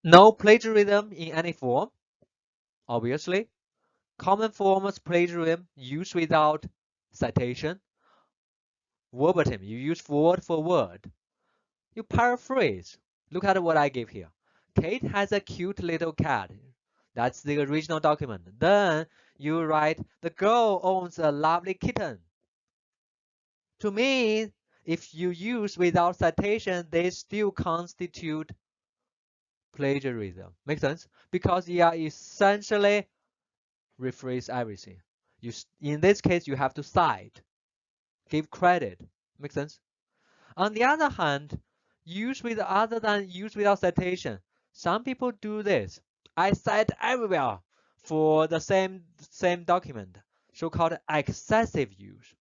No plagiarism in any form, obviously. Common forms plagiarism used without citation. Verbatim, you use word for word. You paraphrase. Look at what I gave here. Kate has a cute little cat. That's the original document. Then you write, the girl owns a lovely kitten. To me, if you use without citation, they still constitute plagiarism. Make sense? Because you are essentially rephrase everything. In this case, you have to cite, give credit. Make sense? On the other hand, other than use without citation, some people do this. I cite everywhere for the same document, so-called excessive use.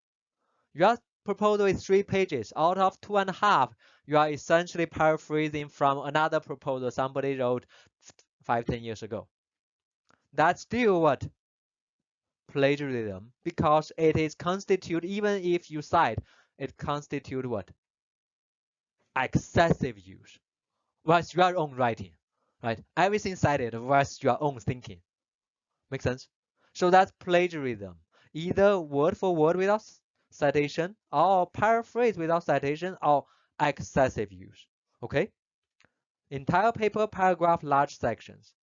Your proposal is 3 pages. Out of 2.5, you are essentially paraphrasing from another proposal somebody wrote 5-10 years ago. That's still what? Plagiarism, because it is constitute, even if you cite, it constitute what? Excessive use. Was your own writing, right? Everything cited was your own thinking. Make sense? So that's plagiarism. Either word for word without citation, or paraphrase without citation, or excessive use. Okay? Entire paper, paragraph, large sections.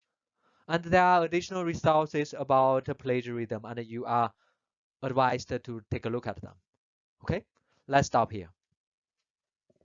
And there are additional resources about plagiarism, and you are advised to take a look at them. Okay? Let's stop here.